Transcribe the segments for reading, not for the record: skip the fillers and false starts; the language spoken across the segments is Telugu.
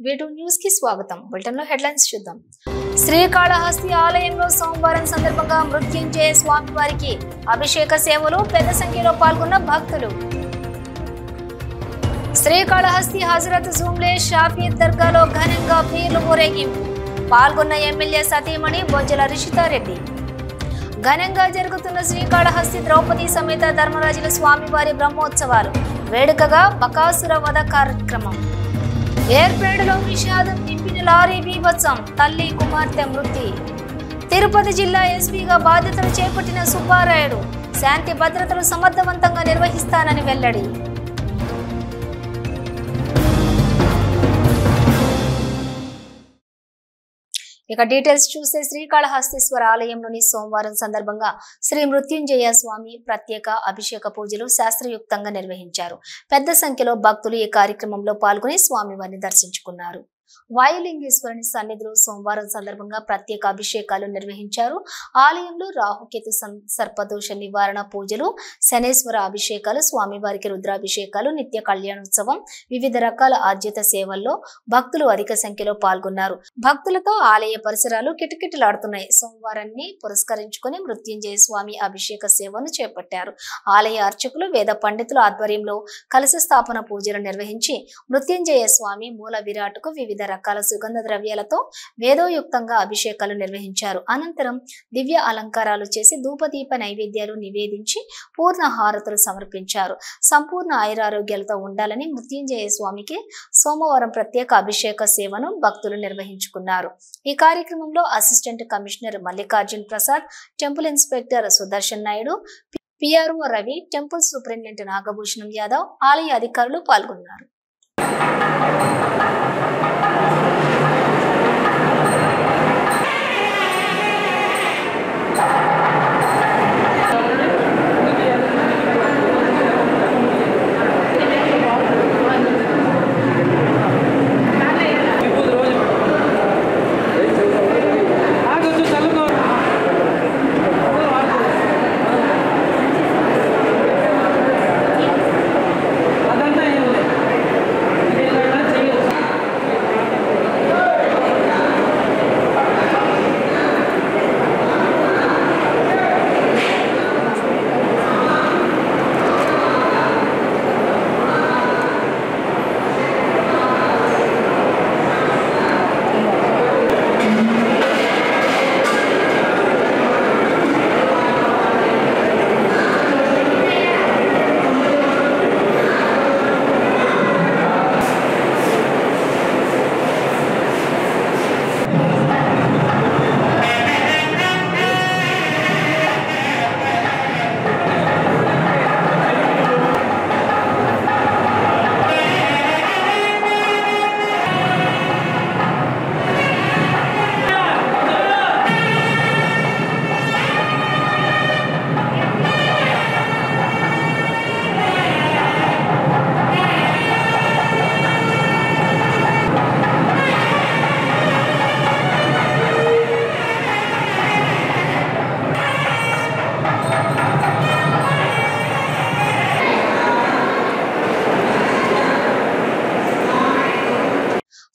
V2 న్యూస్ కి స్వాగతం. బులెటిన్ లో హెడ్లైన్స్ చూద్దాం. శ్రీకాళహస్తి ఆలయంలో సోమవారం సందర్భంగా మృత్యుంజయ స్వామి వారికి అభిషేక సేవలు పెద్ద సంఖ్యలో పాల్గొన్న భక్తులు. శ్రీకాళహస్తి హజరత్ జూమ్లే షాఫీ దర్గాలో ఘనంగా పీర్ల ఊరేగింపు. పాల్గొన్న ఎమ్మెల్యే సతీమణి బొజ్జల రిషితారెడ్డి. ఘనంగా జరుగుతున్న శ్రీకాళహస్తి ద్రౌపది సమేత ధర్మరాజుల స్వామివారి బ్రహ్మోత్సవాలు. వేడుకగా బకాసుర వధ కార్యక్రమం. ఏర్పేడులో విషాదం నింపిన లారీ బీభత్సం. తల్లి కుమార్తె మృతి. తిరుపతి జిల్లా ఎస్పీగా బాధ్యతలు చేపట్టిన సుబ్బారాయుడు శాంతి భద్రతలు సమర్థవంతంగా నిర్వహిస్తానని వెల్లడి. ఇక డీటెయిల్స్ చూస్తే శ్రీకాళహస్తీశ్వర ఆలయంలోని సోమవారం సందర్భంగా శ్రీ మృత్యుంజయ స్వామి ప్రత్యేక అభిషేక పూజలు శాస్త్రయుక్తంగా నిర్వహించారు. పెద్ద సంఖ్యలో భక్తులు ఈ కార్యక్రమంలో పాల్గొని స్వామివారిని దర్శించుకున్నారు. వాయులింగేశ్వరుని సన్నిధిలో సోమవారం సందర్భంగా ప్రత్యేక అభిషేకాలు నిర్వహించారు. ఆలయంలో రాహుకేతు సర్పదోష నివారణ పూజలు, శనేశ్వర అభిషేకాలు, స్వామివారికి రుద్రాభిషేకాలు, నిత్య కళ్యాణోత్సవం, వివిధ రకాల ఆర్జిత సేవల్లో భక్తులు అధిక సంఖ్యలో పాల్గొన్నారు. భక్తులతో ఆలయ పరిసరాలు కిటకిటలాడుతున్నాయి. సోమవారాన్ని పురస్కరించుకుని మృత్యుంజయ స్వామి అభిషేక సేవను చేపట్టారు. ఆలయ అర్చకులు, వేద పండితుల ఆధ్వర్యంలో కలశ స్థాపన పూజలు నిర్వహించి మృత్యుంజయ స్వామి మూల విరాటుకు వివిధ రకాల సుగంధ ద్రవ్యాలతో వేదోయుక్తంగా అభిషేకాలు నిర్వహించారు. అనంతరం దివ్య అలంకారాలు చేసి ధూపదీప నైవేద్యాలు నివేదించి పూర్ణ హారతులు సమర్పించారు. సంపూర్ణ ఆయురారోగ్యాలతో ఉండాలని మృత్యుంజయ స్వామికి సోమవారం ప్రత్యేక అభిషేక సేవను భక్తులు నిర్వహించుకున్నారు. ఈ కార్యక్రమంలో assistant commissioner Mallikarjun Prasad, temple inspector Sudarshan Naidu, PRO Ravi, temple superintendent Nagabhushanam Yadav, ఆలయ అధికారులు పాల్గొన్నారు.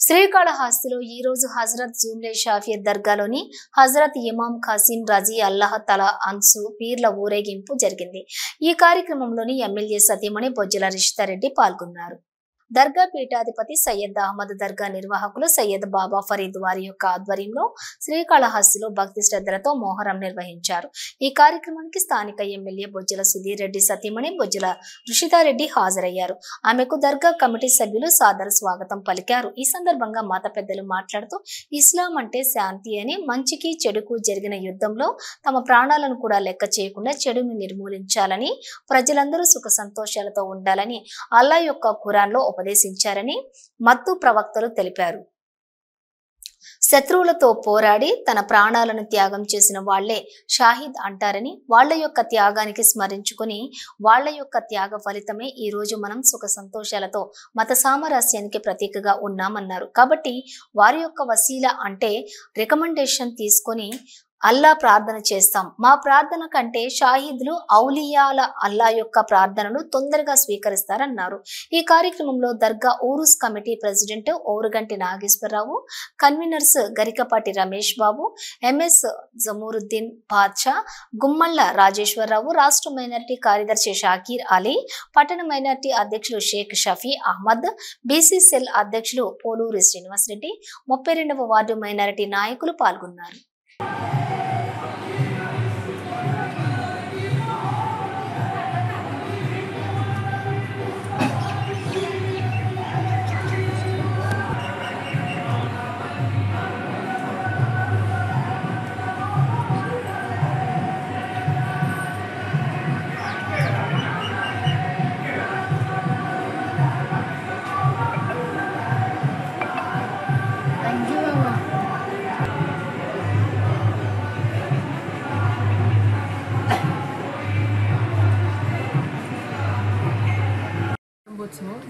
శ్రీకాళహస్తిలో ఈ రోజు హజరత్ జూమ్లే షాఫీ దర్గాలోని హజరత్ ఇమాం ఖాసిం రజీ అల్లాహ్ తలా అన్సు పీర్ల ఊరేగింపు జరిగింది. ఈ కార్యక్రమంలోని ఎమ్మెల్యే సతీమణి బొజ్జల రిషితారెడ్డి పాల్గొన్నారు. దర్గా పీఠాధిపతి సయ్యద్ అహ్మద్, దర్గా నిర్వాహకులు సయ్యద్ బాబా ఫరీద్ వారి యొక్క ఆధ్వర్యంలో శ్రీకాళహస్తిలో భక్తి శ్రద్ధలతో మోహరం నిర్వహించారు. ఈ కార్యక్రమానికి స్థానిక ఎమ్మెల్యే బొజ్జల సుధీర్ రెడ్డి సతీమణి బొజ్జల రుషితారెడ్డి హాజరయ్యారు. ఆమెకు దర్గా కమిటీ సభ్యులు సాదర స్వాగతం పలికారు. ఈ సందర్భంగా మత పెద్దలు మాట్లాడుతూ ఇస్లాం అంటే శాంతి అని, మంచికి చెడుకు జరిగిన యుద్ధంలో తమ ప్రాణాలను కూడా లెక్క చేయకుండా చెడును నిర్మూలించాలని, ప్రజలందరూ సుఖ సంతోషాలతో ఉండాలని అల్లా యొక్క ఖురాన్లో ఉపదేశించారని మత్తు ప్రవక్తలు తెలిపారు. శత్రువులతో పోరాడి తన ప్రాణాలను త్యాగం చేసిన వాళ్లే షాహిద్ అంటారని, వాళ్ల యొక్క త్యాగానికి స్మరించుకుని వాళ్ల యొక్క త్యాగ ఫలితమే ఈ రోజు మనం సుఖ సంతోషాలతో మత సామరస్యానికి ప్రతీకగా ఉన్నామన్నారు. కాబట్టి వారి యొక్క వసీలా అంటే రికమెండేషన్ తీసుకొని అల్లా ప్రార్థన చేస్తాం. మా ప్రార్థన కంటే షాహిద్లు ఔలియాల అల్లా యొక్క ప్రార్థనను తొందరగా స్వీకరిస్తారన్నారు. ఈ కార్యక్రమంలో dargah Urs committee president Oruganti Nageswararao, conveners Garikapati Ramesh Babu, MS Jamuruddin Badshah, Gummalla Rajeswararao, రాష్ట్ర మైనారిటీ కార్యదర్శి షాకీర్ అలీ, పట్టణ మైనారిటీ అధ్యక్షులు షేక్ షఫీ అహ్మద్, బీసీ సెల్ అధ్యక్షులు పోలూరి శ్రీనివాసరెడ్డి, 32వ వార్డు మైనారిటీ నాయకులు పాల్గొన్నారు.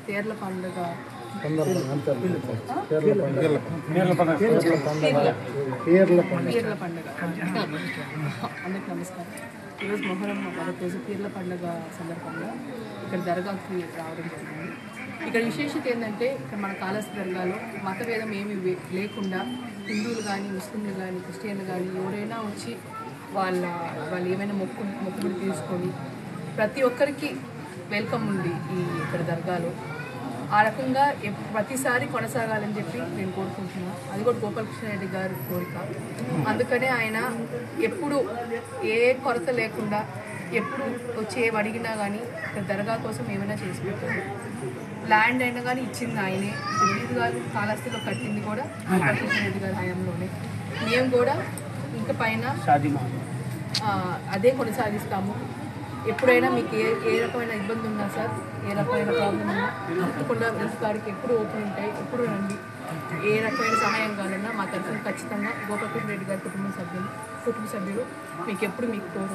పేర్ల పండుగ అందరికి నమస్కారం. ఈరోజు మొహరం మొదటి రోజు పీర్ల పండుగ సందర్భంగా ఇక్కడ దర్గాకి రావడం జరిగింది. ఇక్కడ విశేషత ఏంటంటే ఇక్కడ మన కాళహస్తి దర్గాలో మతభేదం ఏమి లేకుండా హిందువులు కానీ, ముస్లింలు కానీ, క్రిస్టియన్లు కానీ ఎవరైనా వచ్చి వాళ్ళు ఏమైనా మొక్కుబడి తీసుకొని ప్రతి ఒక్కరికి వెల్కమ్ ఉంది ఈ ఇక్కడ దర్గాలో. ఆ రకంగా ప్రతిసారి కొనసాగాలని చెప్పి నేను కోరుకుంటున్నాను. అది కూడా గోపాలకృష్ణారెడ్డి గారి కోరిక. అందుకనే ఆయన ఎప్పుడు ఏ కొరత లేకుండా ఎప్పుడు వచ్చి ఏం అడిగినా కానీ ఇక్కడ దర్గా కోసం ఏమైనా చేసి పెట్టారు. ల్యాండ్ అయినా కానీ ఇచ్చింది ఆయనే. దిలీప్ గారు కాళహస్తిలో కట్టింది కూడా గోపాలకృష్ణారెడ్డి గారి హయాంలోనే. మేము కూడా ఇంక పైన అదే కొనసాగిస్తాము. ఎప్పుడైనా మీకు ఏ రకమైన ఇబ్బంది ఉన్నా సార్, ఏ రకమైన ప్రాబ్లం ఉన్నా తప్పకుండా గారికి ఎప్పుడు ఓపెన్ ఉంటాయి, ఎప్పుడు రండి. ఏ రకమైన సహాయం కావాలన్నా మా తరఫున ఖచ్చితంగా గోపాలకృష్ణ రెడ్డి గారి కుటుంబ సభ్యులు మీకు ఎప్పుడు మీకు తోడు.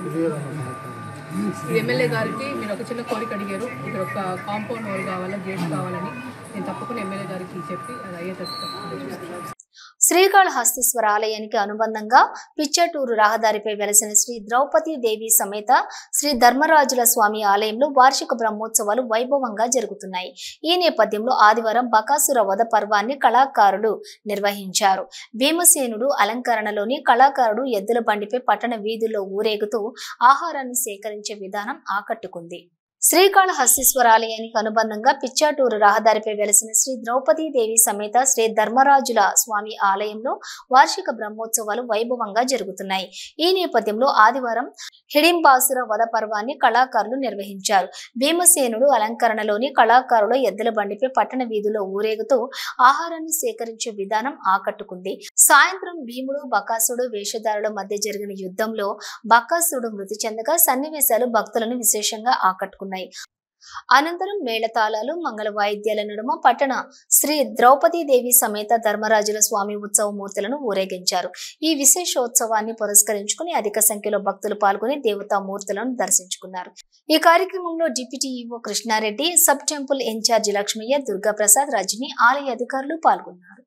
ఎమ్మెల్యే గారికి మీరు ఒక చిన్న కోరిక అడిగారు, ఇక్కడ ఒక కాంపౌండ్ వాల్ కావాలా, గేట్ కావాలని. నేను తప్పకుండా ఎమ్మెల్యే గారికి చెప్పి అది అయ్యేటట్టు తప్పకుండా చూస్తాను. శ్రీకాళహస్తీశ్వర ఆలయానికి అనుబంధంగా పిచ్చటూరు రహదారిపై వెలసిన శ్రీ ద్రౌపది దేవి సమేత శ్రీ ధర్మరాజుల స్వామి ఆలయంలో వార్షిక బ్రహ్మోత్సవాలు వైభవంగా జరుగుతున్నాయి. ఈ నేపథ్యంలో ఆదివారం బకాసుర వధ పర్వాన్ని కళాకారులు నిర్వహించారు. భీమసేనుడు అలంకరణలోని కళాకారుడు ఎద్దుల బండిపై పట్టణ వీధుల్లో ఊరేగుతూ ఆహారాన్ని సేకరించే విధానం ఆకట్టుకుంది. శ్రీకాళహస్తీశ్వర ఆలయానికి అనుబంధంగా పిచ్చాటూరు రహదారిపై వెలసిన శ్రీ ద్రౌపది దేవి సమేత శ్రీ ధర్మరాజుల స్వామి ఆలయంలో వార్షిక బ్రహ్మోత్సవాలు వైభవంగా జరుగుతున్నాయి. ఈ నేపథ్యంలో ఆదివారం హిడింబాసుర వధ పర్వాన్ని కళాకారులు నిర్వహించారు. భీమసేనుడు అలంకరణలోని కళాకారుల ఎద్దుల బండిపై పట్టణ వీధుల్లో ఊరేగుతూ ఆహారాన్ని సేకరించే విధానం ఆకట్టుకుంది. సాయంత్రం భీముడు బకాసుడు వేషధారుల మధ్య జరిగిన యుద్ధంలో బకాసుడు మృతి చెందగా సన్నివేశాలు భక్తులను విశేషంగా ఆకట్టుకున్నాయి. అనంతరం మేళతాళాలు, మంగళ వాయిద్యాల నడుమ పట్టణ శ్రీ ద్రౌపది దేవి సమేత ధర్మరాజుల స్వామి ఉత్సవ మూర్తులను ఊరేగించారు. ఈ విశేషోత్సవాన్ని పురస్కరించుకుని అధిక సంఖ్యలో భక్తులు పాల్గొని దేవతా మూర్తులను దర్శించుకున్నారు. ఈ కార్యక్రమంలో deputy EO Krishna Reddy, sub temple in-charge Lakshmaiah, Durga Prasad, Rajani, ఆలయ అధికారులు పాల్గొన్నారు.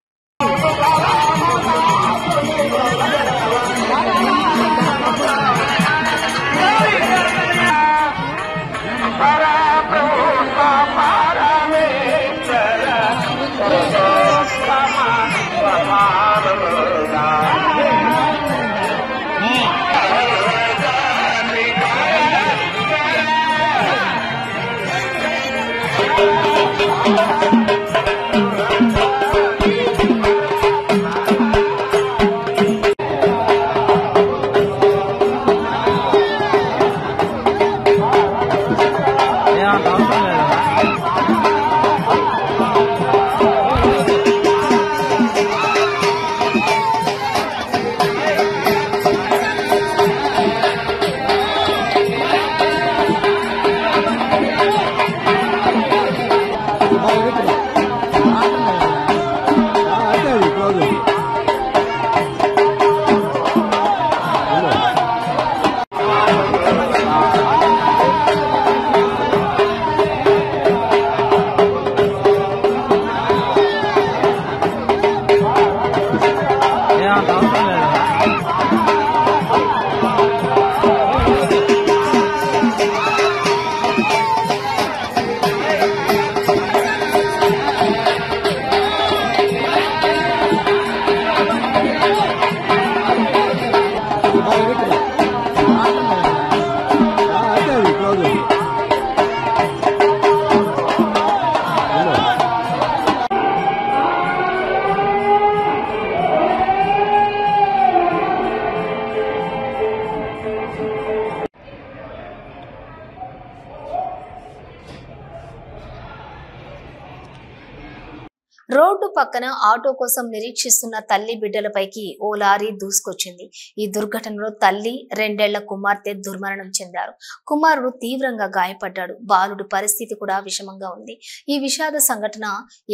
పక్కన ఆటో కోసం నిరీక్షిస్తున్న తల్లి బిడ్డలపైకి ఓ లారీ దూసుకొచ్చింది. ఈ దుర్ఘటనలో తల్లి, 2 ఏళ్ల కుమార్తె దుర్మరణం చెందారు. కుమారుడు తీవ్రంగా గాయపడ్డాడు. బాలుడి పరిస్థితి కూడా విషమంగా ఉంది. ఈ విషాద సంఘటన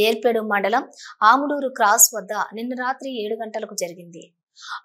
ఏర్పేడు మండలం ఆముడూరు క్రాస్ వద్ద నిన్న రాత్రి 7 గంటలకు జరిగింది.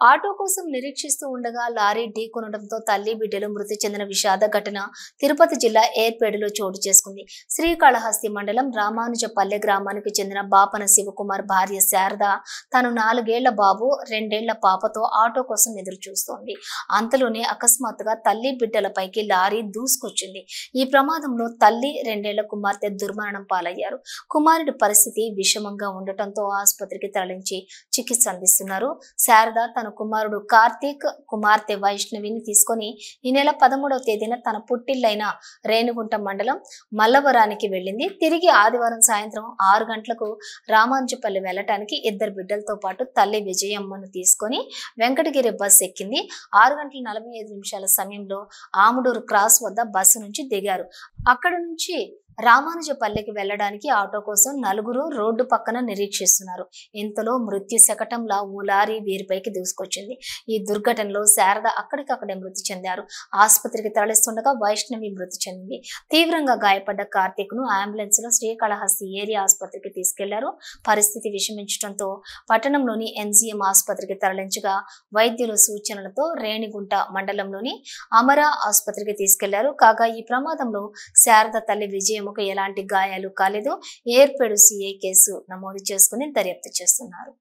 ఆటో కోసం నిరీక్షిస్తూ ఉండగా లారీ ఢీకొనడంతో తల్లి బిడ్డలు మృతి చెందిన విషాద ఘటన తిరుపతి జిల్లా ఏర్పేడులో చోటు చేసుకుంది. శ్రీకాళహస్తి మండలం రామానుజపల్లె గ్రామానికి చెందిన బాపన శివకుమార్ భార్య శారద తను 4 ఏళ్ల బాబు, 2 ఏళ్ల పాపతో ఆటో కోసం ఎదురు చూస్తోంది. అంతలోనే అకస్మాత్తుగా తల్లి బిడ్డలపైకి లారీ దూసుకొచ్చింది. ఈ ప్రమాదంలో తల్లి, 2 ఏళ్ల కుమార్తె దుర్మరణం పాలయ్యారు. కుమారుడి పరిస్థితి విషమంగా ఉండటంతో ఆసుపత్రికి తరలించి చికిత్స అందిస్తున్నారు. శారద తన కుమారుడు కార్తీక్, కుమార్తె వైష్ణవిని తీసుకొని ఈ నెల 13వ తేదీన తన పుట్టిల్లైన రేణిగుంట మండలం మల్లవరానికి వెళ్ళింది. తిరిగి ఆదివారం సాయంత్రం 6 గంటలకు రామాంజపల్లి వెళ్లటానికి 2 బిడ్డలతో పాటు తల్లి విజయమ్మను తీసుకొని వెంకటగిరి బస్ ఎక్కింది. 6:45 సమయంలో ఆముడూరు క్రాస్ వద్ద బస్సు నుంచి దిగారు. అక్కడ నుంచి రామానుజపల్లికి వెళ్లడానికి ఆటో కోసం 4 రోడ్డు పక్కన నిరీక్షిస్తున్నారు. ఇంతలో మృత్యు శకటంలా ఓ లారీ వీరిపైకి దూసుకొచ్చింది. ఈ దుర్ఘటనలో శారద అక్కడికక్కడే మృతి చెందారు. ఆసుపత్రికి తరలిస్తుండగా వైష్ణవి మృతి చెందింది. తీవ్రంగా గాయపడ్డ కార్తీక్ ను అంబులెన్స్ లో శ్రీకాళహస్తి ఏరియా ఆసుపత్రికి తీసుకెళ్లారు. పరిస్థితి విషమించడంతో పట్టణంలోని ఎంజీఎం ఆసుపత్రికి తరలించగా వైద్యుల సూచనలతో రేణిగుంట మండలంలోని అమరా ఆసుపత్రికి తీసుకెళ్లారు. కాగా ఈ ప్రమాదంలో శారద తల్లి విజయమ్మకు ఎలాంటి గాయాలు కాలేదు. ఏర్పేడు సిఐ కేసు నమోదు చేసుకుని దర్యాప్తు చేస్తున్నారు.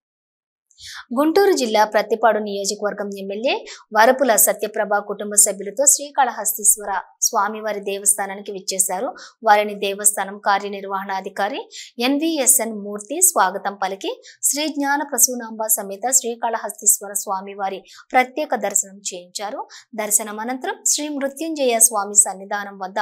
గుంటూరు జిల్లా ప్రత్తిపాడు నియోజకవర్గం ఎమ్మెల్యే వరపుల సత్యప్రభ కుటుంబ సభ్యులతో శ్రీకాళహస్తీశ్వర స్వామివారి దేవస్థానానికి విచ్చేశారు. వారిని దేవస్థానం కార్యనిర్వహణాధికారి ఎన్విఎస్ఎన్ మూర్తి స్వాగతం పలికి శ్రీ జ్ఞాన ప్రసూనాంబ సమేత శ్రీకాళహస్తీశ్వర స్వామివారి ప్రత్యేక దర్శనం చేయించారు. దర్శనం అనంతరం శ్రీ మృత్యుంజయ స్వామి సన్నిధానం వద్ద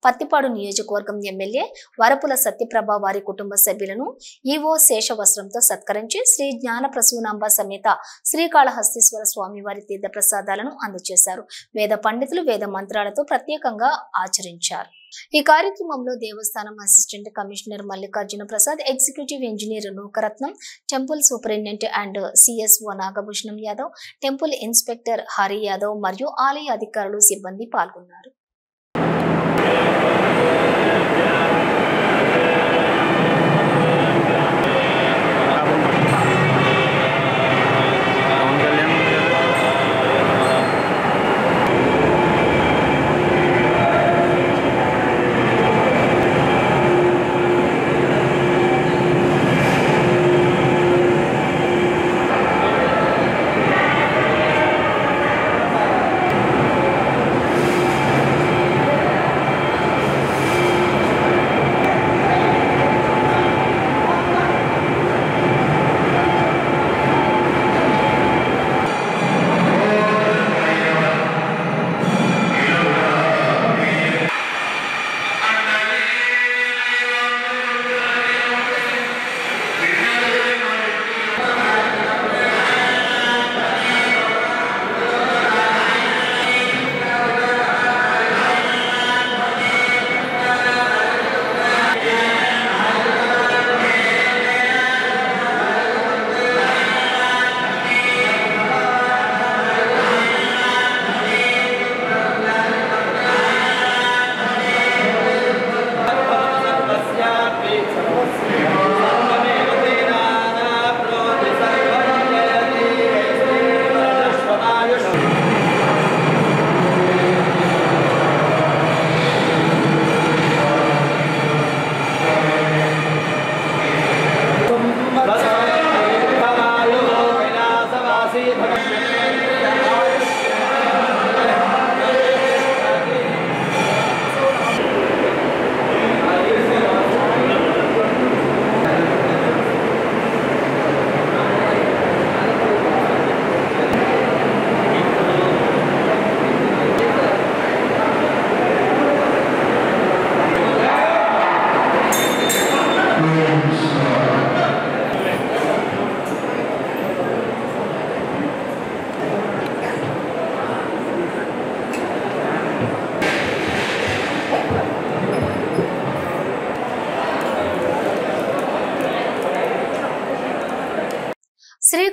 పత్తిపాడు నియోజకవర్గం ఎమ్మెల్యే వరపుల సత్యప్రభ వారి కుటుంబ సభ్యులను ఈవో శేషవస్త్రంతో సత్కరించి శ్రీ జ్ఞాన ప్రసూనాంబ సమేత శ్రీకాళహస్తీశ్వర స్వామి వారి తీర్థ ప్రసాదాలను అందజేశారు. వేద పండితులు వేద మంత్రాలతో ప్రత్యేకంగా ఆచరించారు. ఈ కార్యక్రమంలో దేవస్థానం assistant commissioner Mallikarjuna Prasad, executive engineer Nookaratnam, temple superintendent and CSO Nagabhushanam Yadav, temple inspector Hari Yadav మరియు ఆలయ అధికారులు, సిబ్బంది పాల్గొన్నారు.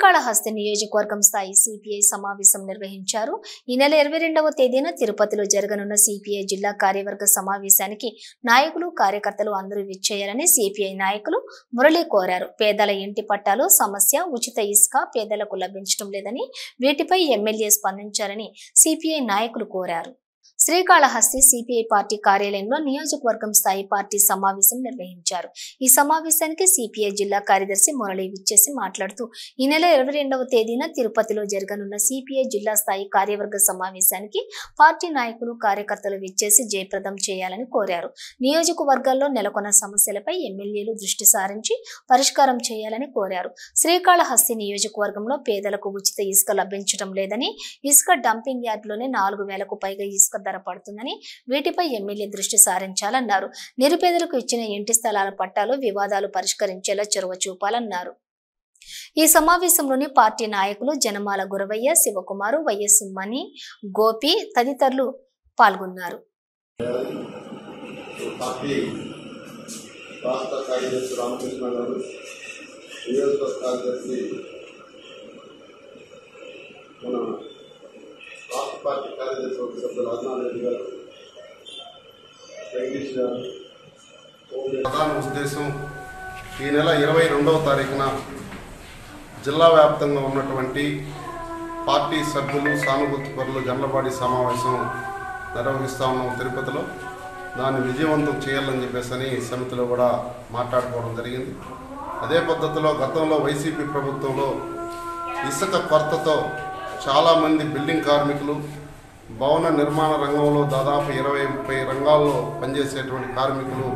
శ్రీకాళహస్తి నియోజకవర్గం స్థాయి సిపిఐ సమావేశం నిర్వహించారు. ఈ నెల 22వ తేదీన తిరుపతిలో జరగనున్న సిపిఐ జిల్లా కార్యవర్గ సమావేశానికి నాయకులు కార్యకర్తలు అందరూ విచ్చేయాలని సిపిఐ నాయకులు మురళి కోరారు. పేదల ఇంటి పట్టాలు సమస్య, ఉచిత ఇసుక పేదలకు లభించడం లేదని, వీటిపై ఎమ్మెల్యే స్పందించాలని సిపిఐ నాయకులు కోరారు. శ్రీకాళహస్తి సిపిఐ పార్టీ కార్యాలయంలో నియోజకవర్గం స్థాయి పార్టీ సమావేశం నిర్వహించారు. ఈ సమావేశానికి సిపిఐ జిల్లా కార్యదర్శి మురళి విచ్చేసి మాట్లాడుతూ ఈ నెల 22వ తేదీన తిరుపతిలో జరగనున్న సిపిఐ జిల్లా స్థాయి కార్యవర్గ సమావేశానికి పార్టీ నాయకులు కార్యకర్తలు విచ్చేసి జయప్రదం చేయాలని కోరారు. నియోజకవర్గాల్లో నెలకొన్న సమస్యలపై ఎమ్మెల్యేలు దృష్టి సారించి పరిష్కారం చేయాలని కోరారు. శ్రీకాళహస్తి నియోజకవర్గంలో పేదలకు ఉచిత ఇసుక లభించడం లేదని, ఇసుక డంపింగ్ యార్డులోనే 4,000కు పైగా ఇసుక ధర పడుతుందని, వీటిపై ఎమ్మెల్యే దృష్టి సారించాలన్నారు. నిరుపేదలకు ఇచ్చిన ఇంటి స్థలాల పట్టాలు వివాదాలు పరిష్కరించేలా చొరవ చూపాలన్నారు. ఈ సమావేశంలోని పార్టీ నాయకులు జనమాల గురవయ్య, శివకుమారు, వైఎస్ మణి, గోపి తదితరులు పాల్గొన్నారు. పార్టీ కార్యదర్శి సభ్యులు రాజనాథ్ గారు, వెంకటేష్ గారు. ప్రధాన ఉద్దేశం ఈ నెల 22వ తారీఖున జిల్లా వ్యాప్తంగా ఉన్నటువంటి పార్టీ సభ్యులు సానుభూతి పరులు జనరల్ సమావేశం నిర్వహిస్తూ ఉన్నాం తిరుపతిలో. దాన్ని విజయవంతం చేయాలని చెప్పేసి సమితిలో కూడా మాట్లాడుకోవడం జరిగింది. అదే పద్ధతిలో గతంలో వైసీపీ ప్రభుత్వంలో ఇసుక కొరతతో చాలామంది బిల్డింగ్ కార్మికులు, భవన నిర్మాణ రంగంలో దాదాపు 20-30 రంగాల్లో పనిచేసేటువంటి కార్మికులు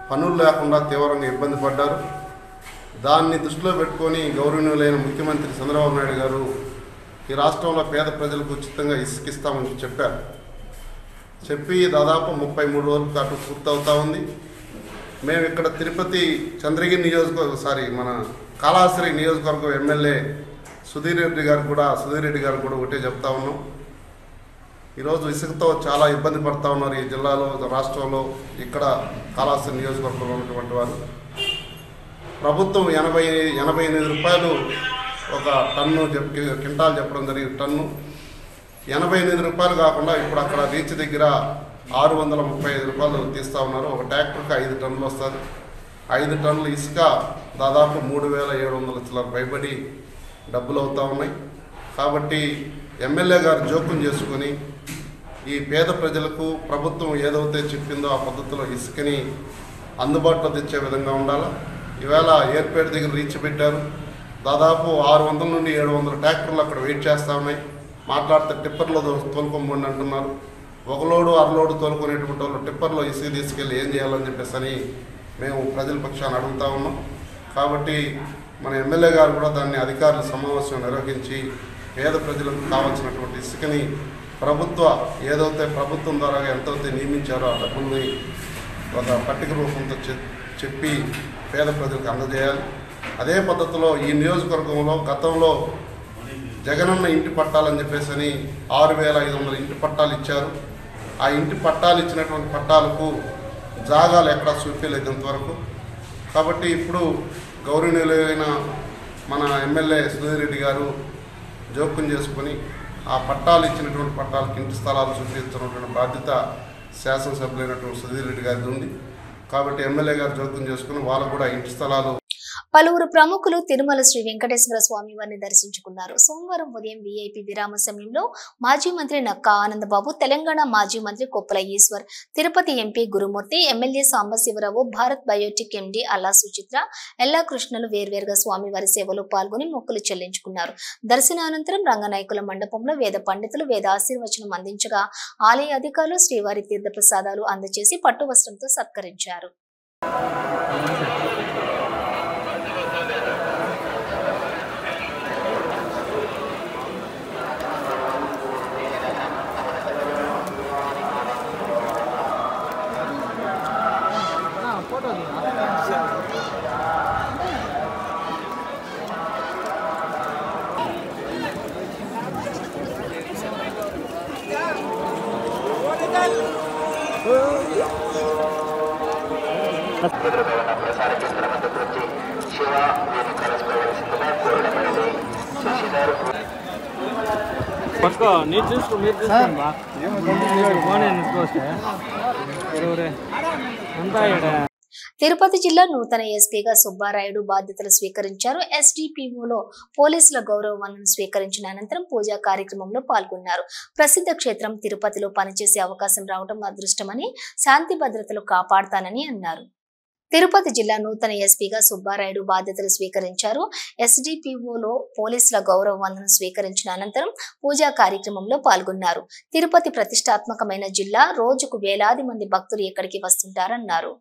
పనులు లేకుండా తీవ్రంగా ఇబ్బంది పడ్డారు. దాన్ని దృష్టిలో పెట్టుకొని గౌరవనీయులైన ముఖ్యమంత్రి చంద్రబాబు నాయుడు గారు ఈ రాష్ట్రంలో పేద ప్రజలకు ఉచితంగా ఇసుకిస్తామని చెప్పి దాదాపు 33 రోజులకు అటు పూర్తవుతా ఉంది. మేము ఇక్కడ తిరుపతి చంద్రగిరి మన కాళహస్తి నియోజకవర్గం ఎమ్మెల్యే సుధీర్ రెడ్డి గారు కూడా ఒకటే చెప్తా ఉన్నాం. ఈరోజు ఇసుకతో చాలా ఇబ్బంది పడుతూ ఉన్నారు ఈ జిల్లాలో, రాష్ట్రంలో, ఇక్కడ కాళహస్తి నియోజకవర్గంలో ఉన్నటువంటి వారు. ప్రభుత్వం 88 రూపాయలు ఒక టన్ను క్వింటాల్ చెప్పడం జరిగింది. టన్ను 88 రూపాయలు కాకుండా ఇప్పుడు అక్కడ రీచ్ దగ్గర 635 రూపాయలు తీస్తూ ఉన్నారు. ఒక ట్రాక్టర్కి 5 టన్నులు వస్తుంది. 5 టన్నుల ఇసుక దాదాపు 3,700 చిల్లర పైబడి డబ్బులు అవుతూ ఉన్నాయి. కాబట్టి ఎమ్మెల్యే గారు జోక్యం చేసుకొని ఈ పేద ప్రజలకు ప్రభుత్వం ఏదైతే చెప్పిందో ఆ పద్ధతిలో ఇసుకని అందుబాటులో తెచ్చే విధంగా ఉండాలి. ఈవేళ ఏర్పేట దగ్గర రీచ్ పెట్టారు. దాదాపు 600 నుండి 700 ట్రాక్టర్లు అక్కడ వెయిట్ చేస్తూ ఉన్నాయి. మాట్లాడితే టిప్పర్లో తోలుకోమండి అంటున్నారు. ఒక లోడు అరలోడు తోలుకునేటువంటి వాళ్ళు టిప్పర్లో ఇసుక తీసుకెళ్ళి ఏం చేయాలని చెప్పేసి మేము ప్రజల పక్షాన్ని అడుగుతూ ఉన్నాం. కాబట్టి మన ఎమ్మెల్యే గారు కూడా దాన్ని అధికారుల సమావేశం నిర్వహించి పేద ప్రజలకు కావాల్సినటువంటి ఇసుకని ఏదైతే ప్రభుత్వం ద్వారా ఎంతైతే నియమించారో ఆ డబ్బుల్ని ఒక పట్టిక రూపంతో చెప్పి పేద ప్రజలకు అందజేయాలి. అదే పద్ధతిలో ఈ నియోజకవర్గంలో గతంలో జగనన్న ఇంటి పట్టాలని చెప్పేసి 6,500 ఇంటి పట్టాలు ఇచ్చారు. ఆ ఇంటి పట్టాలు ఇచ్చినటువంటి పట్టాలకు జాగాలు ఎక్కడా చూపించలేదు ఇంతవరకు. కాబట్టి ఇప్పుడు గౌరవనీయులైన మన ఎమ్మెల్యే సుధీర్ రెడ్డి గారు జోక్యం చేసుకొని ఆ పట్టాలు ఇచ్చినటువంటి పట్టాలకు ఇంటి స్థలాలు చూపించినటువంటి బాధ్యత శాసనసభ్యులైనటువంటి సుధీర్ రెడ్డి గారిది ఉంది. కాబట్టి ఎమ్మెల్యే గారు జోక్యం చేసుకుని వాళ్ళకు కూడా ఇంటి స్థలాలు. పలువురు ప్రముఖులు తిరుమల శ్రీ వెంకటేశ్వర స్వామి వారిని దర్శించుకున్నారు. సోమవారం ఉదయం వీఐపీ విరామ సమయంలో మాజీ మంత్రి నక్కా ఆనందబాబు, తెలంగాణ మాజీ మంత్రి Koppula Eshwar, Tirupati MP Gurumurthy, MLA Sambasivarao, Bharat Biotech MD Ella Suchitra, Ella కృష్ణలు వేర్వేరుగా స్వామివారి సేవలో పాల్గొని మొక్కులు చెల్లించుకున్నారు. దర్శనానంతరం రంగనాయకుల మండపంలో వేద పండితులు వేద ఆశీర్వచనం అందించగా ఆలయ అధికారులు శ్రీవారి తీర్థ ప్రసాదాలు అందజేసి పట్టు వస్త్రంతో సత్కరించారు. ప్రసార చిత్రం గురించి శివ కలసిపోవలసిందిగా కోరడమైంది. పట్టుకో మీరు చూసుకోండి ఫోన్ ఎందుకోస్తే అంతా తిరుపతి జిల్లా నూతన ఎస్పీగా సుబ్బారాయుడు బాధ్యతలు స్వీకరించారు. ఎస్డిపిఓలో పోలీసుల గౌరవ వందనం స్వీకరించిన అనంతరం పూజా కార్యక్రమంలో పాల్గొన్నారు. ప్రసిద్ధ క్షేత్రం తిరుపతిలో పనిచేసే అవకాశం రావడం అదృష్టమని, శాంతి భద్రతలు కాపాడతానని అన్నారు. తిరుపతి జిల్లా నూతన ఎస్పీగా సుబ్బారాయుడు బాధ్యతలు స్వీకరించారు. ఎస్డిపిఓలో పోలీసుల గౌరవ వందనం స్వీకరించిన అనంతరం పూజా కార్యక్రమంలో పాల్గొన్నారు. తిరుపతి ప్రతిష్టాత్మకమైన జిల్లా, రోజుకు వేలాది మంది భక్తులు ఇక్కడికి వస్తుంటారన్నారు.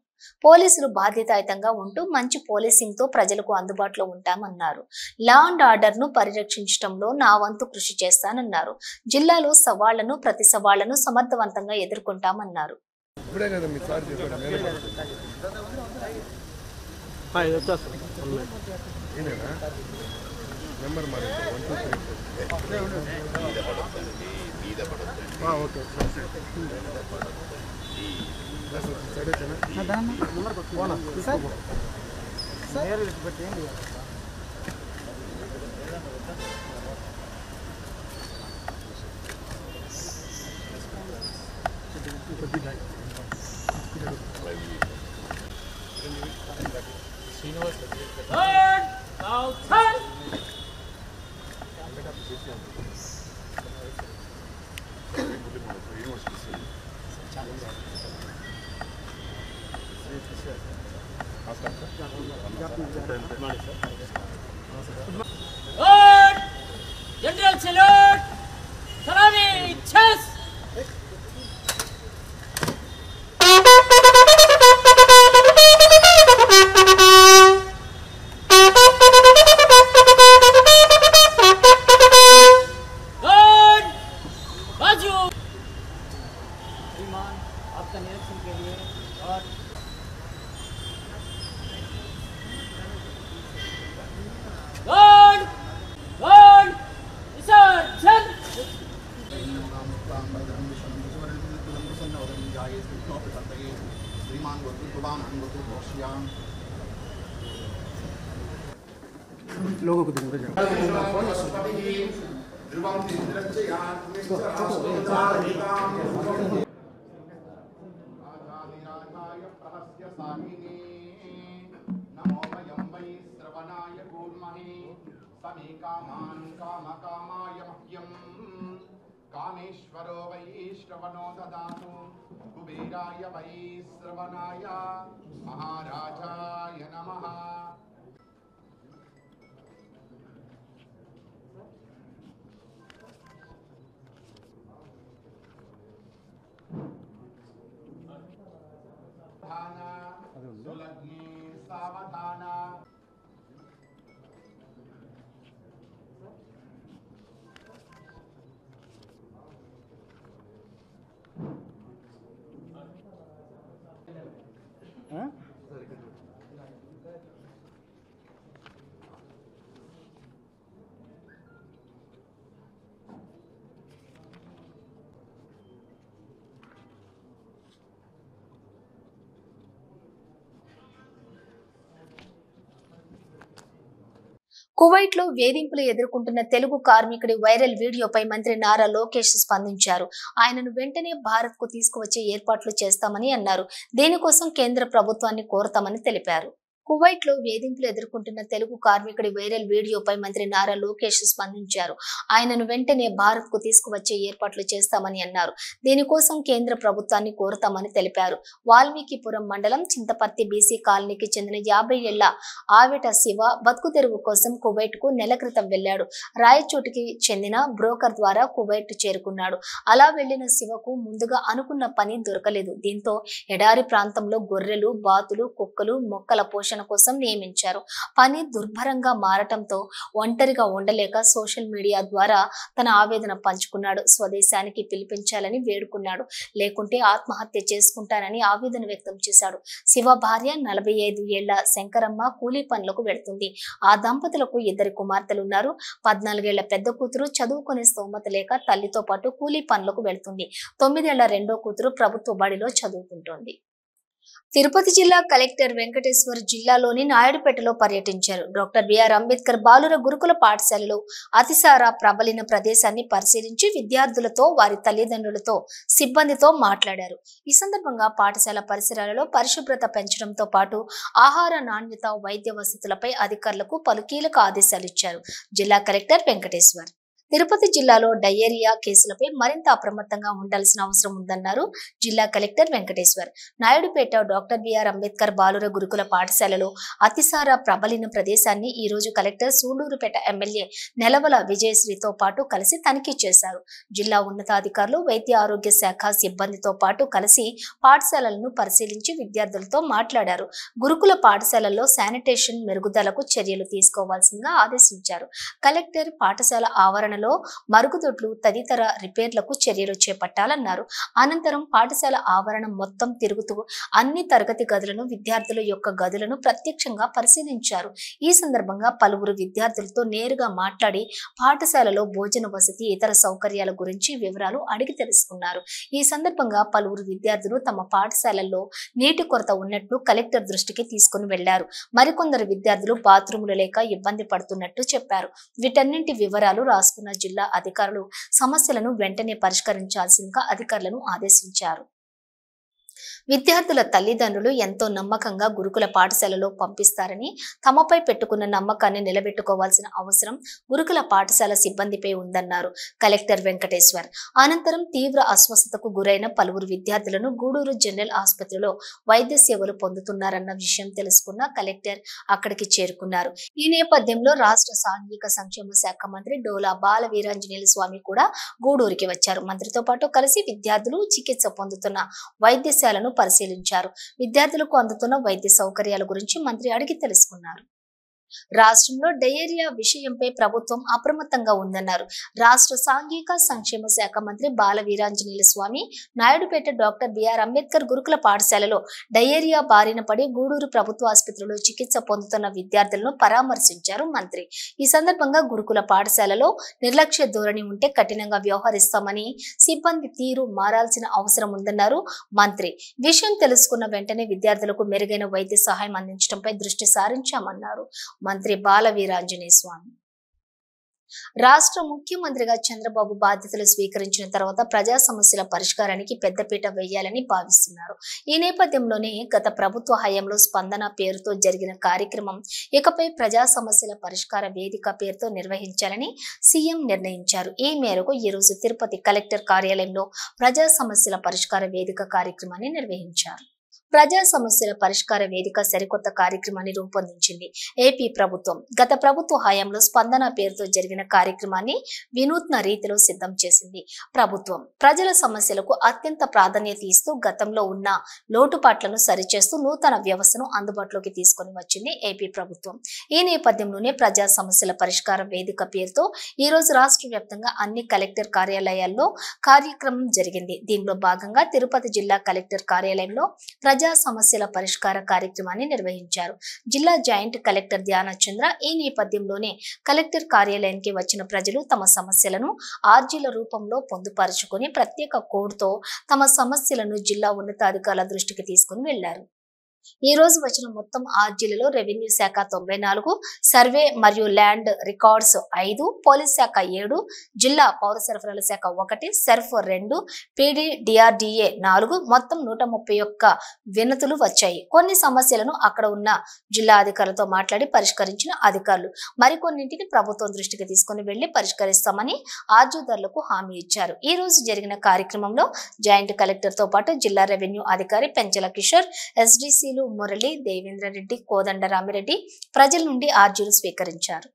పోలీసులు బాధ్యతాయుతంగా ఉంటూ మంచి పోలీసింగ్ తో ప్రజలకు అందుబాటులో ఉంటామన్నారు. లా అండ్ ఆర్డర్ ను పరిరక్షించడంలో నా వంతు కృషి చేస్తానన్నారు. జిల్లాలో సవాళ్లను, ప్రతి సవాళ్లను సమర్థవంతంగా ఎదుర్కొంటామన్నారు. General salute! Salami! Chess! आपका निरीक्षण के लिए और लोगों को दूर जाओ कामेश्वरो वै श्रवणो ददातु कुबेराय वै श्रवणाय महाराजाय नमः। सुलग्ने सावधाना కువైట్ లో వేధింపులు ఎదుర్కొంటున్న తెలుగు కార్మికుడి వైరల్ వీడియోపై మంత్రి నారా లోకేష్ స్పందించారు. ఆయనను వెంటనే భారత్ కు తీసుకువచ్చే ఏర్పాట్లు చేస్తామని అన్నారు. దీనికోసం కేంద్ర ప్రభుత్వాన్ని కోరతామని తెలిపారు. కువైట్ లో వేధింపులు ఎదుర్కొంటున్న తెలుగు కార్మికుడి వైరల్ వీడియోపై మంత్రి నారా లోకేష్ స్పందించారు. ఆయనను వెంటనే భారత్ కు తీసుకువచ్చే ఏర్పాట్లు చేస్తామని అన్నారు. దీనికోసం కేంద్ర ప్రభుత్వాన్ని కోరతామని తెలిపారు. వాల్మీకిపురం మండలం చింతపర్తి బీసీ కాలనీకి చెందిన 50 ఏళ్ల ఆవేట శివ బతుకు తెరువు కోసం కువైట్ కు నెల క్రితం వెళ్లాడు. రాయచోటికి చెందిన బ్రోకర్ ద్వారా కువైట్ చేరుకున్నాడు. అలా వెళ్లిన శివకు ముందుగా అనుకున్న పని దొరకలేదు. దీంతో ఎడారి ప్రాంతంలో గొర్రెలు, బాతులు, కుక్కలు, మొక్కల పోషణ కోసం నియమించారు. పని దుర్భరంగా మారటంతో ఒంటరిగా ఉండలేక సోషల్ మీడియా ద్వారా తన ఆవేదన పంచుకున్నాడు. స్వదేశానికి పిలిపించాలని వేడుకున్నాడు. లేకుంటే ఆత్మహత్య చేసుకుంటానని ఆవేదన వ్యక్తం చేశాడు. శివ భార్య 45 ఏళ్ల శంకరమ్మ కూలీ పనులకు వెళ్తుంది. ఆ దంపతులకు 2 కుమార్తెలున్నారు. 14 ఏళ్ల పెద్ద కూతురు చదువుకునే స్తోమత లేక తల్లితో పాటు కూలీ పనులకు వెళ్తుంది. 9 ఏళ్ల రెండో కూతురు ప్రభుత్వ బడిలో చదువుకుంటోంది. తిరుపతి జిల్లా కలెక్టర్ వెంకటేశ్వర్ జిల్లాలోని నాయుడుపేటలో పర్యటించారు. డాక్టర్ బిఆర్ అంబేద్కర్ బాలుర గురుకుల పాఠశాలలో అతిసార ప్రబలిన ప్రదేశాన్ని పరిశీలించి విద్యార్థులతో, వారి తల్లిదండ్రులతో, సిబ్బందితో మాట్లాడారు. ఈ సందర్భంగా పాఠశాల పరిసరాలలో పరిశుభ్రత పెంచడంతో పాటు ఆహార నాణ్యత, వైద్య వసతులపై అధికారులకు పలు కీలక ఆదేశాలు ఇచ్చారు జిల్లా కలెక్టర్ వెంకటేశ్వర్. తిరుపతి జిల్లాలో డయేరియా కేసులపై మరింత అప్రమత్తంగా ఉండాల్సిన అవసరం ఉందన్నారు జిల్లా collector Venkateshwar. Naidupeta doctor BR Ambedkar బాలుర గురుకుల పాఠశాలలో అతిసార ప్రబలిన ప్రదేశాన్ని ఈ రోజు కలెక్టర్ సూళ్లూరుపేట ఎమ్మెల్యే నెలవల విజయశ్రీతో పాటు కలిసి తనిఖీ చేశారు. జిల్లా ఉన్నతాధికారులు, వైద్య ఆరోగ్య శాఖ సిబ్బందితో పాటు కలిసి పాఠశాలలను పరిశీలించి విద్యార్థులతో మాట్లాడారు. గురుకుల పాఠశాలల్లో శానిటేషన్ మెరుగుదలకు చర్యలు తీసుకోవాల్సిందిగా ఆదేశించారు. కలెక్టర్ పాఠశాల ఆవరణ మరుగుదొడ్లు తదితర రిపేర్లకు చర్యలు చేపట్టాలన్నారు. అనంతరం పాఠశాల ఆవరణం మొత్తం తిరుగుతూ అన్ని తరగతి గదులను, విద్యార్థుల యొక్క గదులను ప్రత్యక్షంగా పరిశీలించారు. ఈ సందర్భంగా పలువురు విద్యార్థులతో నేరుగా మాట్లాడి పాఠశాలలో భోజన వసతి, ఇతర సౌకర్యాల గురించి వివరాలు అడిగి తెలుసుకున్నారు. ఈ సందర్భంగా పలువురు విద్యార్థులు తమ పాఠశాలల్లో నీటి కొరత ఉన్నట్లు కలెక్టర్ దృష్టికి తీసుకుని వెళ్లారు. మరికొందరు విద్యార్థులు బాత్రూములు లేక ఇబ్బంది పడుతున్నట్టు చెప్పారు. వీటన్నింటి వివరాలు రాసుకున్న జిల్లా అధికారులు సమస్యలను వెంటనే పరిష్కరించాల్సిందిగా అధికారులను ఆదేశించారు. విద్యార్థుల తల్లిదండ్రులు ఎంతో నమ్మకంగా గురుకుల పాఠశాలలో పంపిస్తారని, తమపై పెట్టుకున్న నమ్మకాన్ని నిలబెట్టుకోవాల్సిన అవసరం గురుకుల పాఠశాల సిబ్బందిపై ఉందన్నారు కలెక్టర్ వెంకటేశ్వర్. అనంతరం తీవ్ర అస్వస్థతకు గురైన పలువురు విద్యార్థులను గూడూరు జనరల్ ఆసుపత్రిలో వైద్య సేవలు పొందుతున్నారన్న విషయం తెలుసుకున్న కలెక్టర్ అక్కడికి చేరుకున్నారు. ఈ నేపథ్యంలో రాష్ట్ర సాంఘిక సంక్షేమ శాఖ మంత్రి డోలా బాల వీరాంజనేయులు స్వామి కూడా గూడూరుకి వచ్చారు. మంత్రితో పాటు కలిసి విద్యార్థులు చికిత్స పొందుతున్న వైద్యశాలను పరిశీలించారు. విద్యార్థులకు అందుతున్న వైద్య సౌకర్యాల గురించి మంత్రి అడిగి తెలుసుకున్నారు. రాష్ట్రంలో డయేరియా విషయంపై ప్రభుత్వం అప్రమత్తంగా ఉందన్నారు రాష్ట్ర సాంఘిక సంక్షేమ శాఖ మంత్రి బాల వీరాంజనేయులు స్వామి. నాయుడుపేట డాక్టర్ బిఆర్ అంబేద్కర్ గురుకుల పాఠశాలలో డయేరియా బారిన పడి గూడూరు ప్రభుత్వ ఆసుపత్రిలో చికిత్స పొందుతున్న విద్యార్థులను పరామర్శించారు మంత్రి. ఈ సందర్భంగా గురుకుల పాఠశాలలో నిర్లక్ష్య ధోరణి ఉంటే కఠినంగా వ్యవహరిస్తామని, సిబ్బంది తీరు మారాల్సిన అవసరం ఉందన్నారు మంత్రి. విషయం తెలుసుకున్న వెంటనే విద్యార్థులకు మెరుగైన వైద్య సహాయం అందించడంపై దృష్టి సారించామన్నారు మంత్రి బాల వీరాంజనేయ స్వామి. రాష్ట్ర ముఖ్యమంత్రిగా చంద్రబాబు బాధ్యతలు స్వీకరించిన తర్వాత ప్రజా సమస్యల పరిష్కారానికి పెద్దపీట వేయాలని భావిస్తున్నారు. ఈ నేపథ్యంలోనే గత ప్రభుత్వ హయాంలో స్పందన పేరుతో జరిగిన కార్యక్రమం ఇకపై ప్రజా సమస్యల పరిష్కార వేదిక పేరుతో నిర్వహించాలని సీఎం నిర్ణయించారు. ఈ మేరకు ఈ రోజు తిరుపతి కలెక్టర్ కార్యాలయంలో ప్రజా సమస్యల పరిష్కార వేదిక కార్యక్రమాన్ని నిర్వహించారు. ప్రజా సమస్యల పరిష్కార వేదిక సరికొత్త కార్యక్రమాన్ని రూపొందించింది ఏపీ ప్రభుత్వం. గత ప్రభుత్వ హయాంలో స్పందన పేరుతో జరిగిన కార్యక్రమాన్ని వినూత్న రీతిలో సిద్ధం చేసింది ప్రభుత్వం. ప్రజల సమస్యలకు అత్యంత ప్రాధాన్యత ఇస్తూ గతంలో ఉన్న లోటుపాట్లను సరిచేస్తూ నూతన వ్యవస్థను అందుబాటులోకి తీసుకొని వచ్చింది ఏపీ ప్రభుత్వం. ఈ నేపథ్యంలోనే ప్రజా సమస్యల పరిష్కార వేదిక పేరుతో ఈ రోజు రాష్ట్ర వ్యాప్తంగా అన్ని కలెక్టర్ కార్యాలయాల్లో కార్యక్రమం జరిగింది. దీనిలో భాగంగా తిరుపతి జిల్లా కలెక్టర్ కార్యాలయంలో ప్రజా సమస్యల పరిష్కార కార్యక్రమాన్ని నిర్వహించారు జిల్లా జాయింట్ కలెక్టర్ ధ్యాన చంద్ర. ఈ నేపథ్యంలోనే కలెక్టర్ కార్యాలయానికి వచ్చిన ప్రజలు తమ సమస్యలను ఆర్జీల రూపంలో పొందుపరుచుకొని ప్రత్యేక కోడ్తో తమ సమస్యలను జిల్లా ఉన్నతాధికారుల దృష్టికి తీసుకుని వెళ్లారు. ఈ రోజు వచ్చిన మొత్తం ఆర్జీలలో రెవెన్యూ శాఖ 94, సర్వే మరియు ల్యాండ్ రికార్డ్స్ 5, పోలీస్ శాఖ 7, జిల్లా పౌర సరఫరాల శాఖ 1, సెర్ఫ్ 2, PDDRDA 4, మొత్తం 131 వినతులు వచ్చాయి. కొన్ని సమస్యలను అక్కడ ఉన్న జిల్లా అధికారులతో మాట్లాడి పరిష్కరించిన అధికారులు మరికొన్నింటిని ప్రభుత్వం దృష్టికి తీసుకుని వెళ్లి పరిష్కరిస్తామని ఆర్జీదారులకు హామీ ఇచ్చారు. ఈ రోజు జరిగిన కార్యక్రమంలో జాయింట్ కలెక్టర్ తో పాటు జిల్లా రెవెన్యూ అధికారి పెంచల కిషోర్, SDC మురళి, దేవేంద్ర రెడ్డి, కోదండ రామిరెడ్డి ప్రజల నుండి ఆర్జీలు స్వీకరించారు.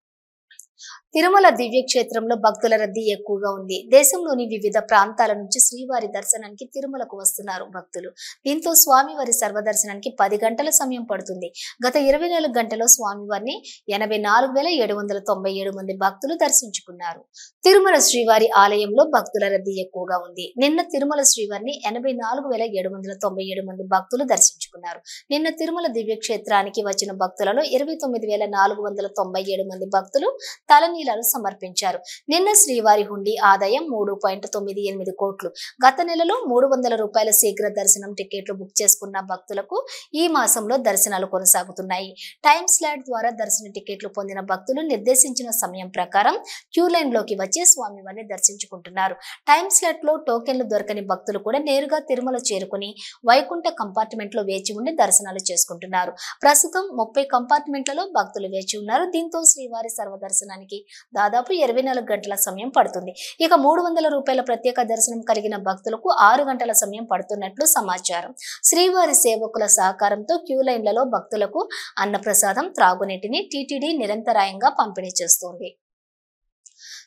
తిరుమల దివ్యక్షేత్రంలో భక్తుల రద్దీ ఎక్కువగా ఉంది. దేశంలోని వివిధ ప్రాంతాల నుంచి శ్రీవారి దర్శనానికి తిరుమలకు వస్తున్నారు భక్తులు. దీంతో స్వామివారి సర్వదర్శనానికి 10 గంటల సమయం పడుతుంది. గత 24 గంటల్లో స్వామివారిని 84,797 మంది భక్తులు దర్శించుకున్నారు. తిరుమల శ్రీవారి ఆలయంలో భక్తుల రద్దీ ఎక్కువగా ఉంది. నిన్న తిరుమల శ్రీవారిని 84,797 మంది భక్తులు దర్శించుకున్నారు. నిన్న తిరుమల దివ్యక్షేత్రానికి వచ్చిన భక్తులలో 29,497 మంది భక్తులు తలని తలనీలాలు సమర్పించారు. నిన్న శ్రీవారి హుండీ ఆదాయం 3.98 కోట్లు. గత నెలలో 300 రూపాయల శీఘ్ర దర్శనం టికెట్లు బుక్ చేసుకున్న భక్తులకు ఈ మాసంలో దర్శనాలు కొనసాగుతున్నాయి. టైమ్ స్లాట్ ద్వారా దర్శన టికెట్లు పొందిన భక్తులు నిర్దేశించిన సమయం ప్రకారం క్యూ లైన్ లోకి వచ్చి స్వామివారిని దర్శించుకుంటున్నారు. టైమ్ స్లాట్ లో టోకెన్లు దొరకని భక్తులు కూడా నేరుగా తిరుమల చేరుకుని వైకుంఠ కంపార్ట్మెంట్ లో వేచి ఉండి దర్శనాలు చేసుకుంటున్నారు. ప్రస్తుతం 30 కంపార్ట్మెంట్లలో భక్తులు వేచి ఉన్నారు. దీంతో శ్రీవారి సర్వదర్శనానికి దాదాపు 24 గంటల సమయం పడుతుంది. ఇక 300 రూపాయల ప్రత్యేక దర్శనం కలిగిన భక్తులకు 6 గంటల సమయం పడుతున్నట్లు సమాచారం. శ్రీవారి సేవకుల సహకారంతో క్యూ లైన్లలో భక్తులకు అన్నప్రసాదం, త్రాగునీటిని టీటీడీ నిరంతరాయంగా పంపిణీ చేస్తోంది.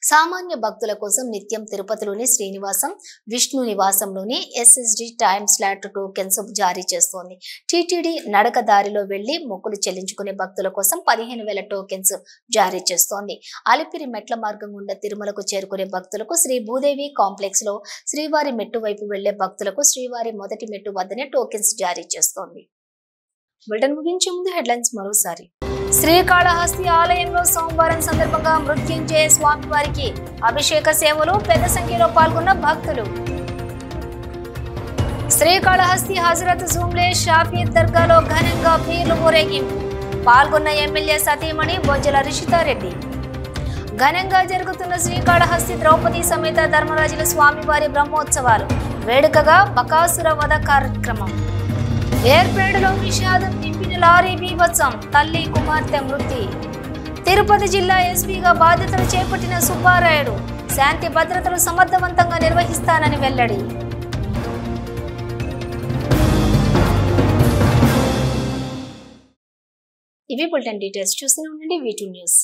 సామాన్య భక్తుల కోసం నిత్యం తిరుపతిలోని శ్రీనివాసం, విష్ణు నివాసంలోని ఎస్ఎస్డి టైమ్ స్లాట్ టోకెన్స్ జారీ చేస్తోంది. టీటీడీ నడక దారిలో వెళ్లి మొక్కులు చెల్లించుకునే భక్తుల కోసం 15,000 టోకెన్స్ జారీ చేస్తోంది. అలిపిరి మెట్ల మార్గం గుండా తిరుమలకు చేరుకునే భక్తులకు శ్రీ భూదేవి కాంప్లెక్స్ లో, శ్రీవారి మెట్టు వైపు వెళ్లే భక్తులకు శ్రీవారి మొదటి మెట్టు వద్దనే టోకెన్స్ జారీ చేస్తోంది. బులెటిన్ ముగించే ముందు హెడ్లైన్స్ మరోసారి. శ్రీకాళహస్తి ఆలయంలో సోమవారం సందర్భంగా మృత్యుంజయ స్వామి వారికి అభిషేక సేవలు, పెద్ద సంఖ్యలో పాల్గొన్న భక్తులు. శ్రీకాళహస్తి హజరత్ జూమ్లే షాఫీ దర్గాలో ఘనంగా పీర్లు ఊరేగింపు, పాల్గొన్న ఎమ్మెల్యే సతీమణి బొజ్జల రిషితారెడ్డి. ఘనంగా జరుగుతున్న శ్రీకాళహస్తి ద్రౌపది సమేత ధర్మరాజుల స్వామివారి బ్రహ్మోత్సవాలు, వేడుకగా బకాసుర వధ కార్యక్రమం. ఏర్పేడులో విషాదం నింపిన లారీ బీభత్సం, తల్లి కుమార్తె మృతి. తిరుపతి జిల్లా ఎస్పీగా బాధ్యతలు చేపట్టిన సుబ్బారాయుడు శాంతి భద్రతలు సమర్థవంతంగా నిర్వహిస్తానని వెల్లడి. ఇవి బులెటిన్ డీటెయిల్స్. చూస్తూనే ఉండండి V2 న్యూస్.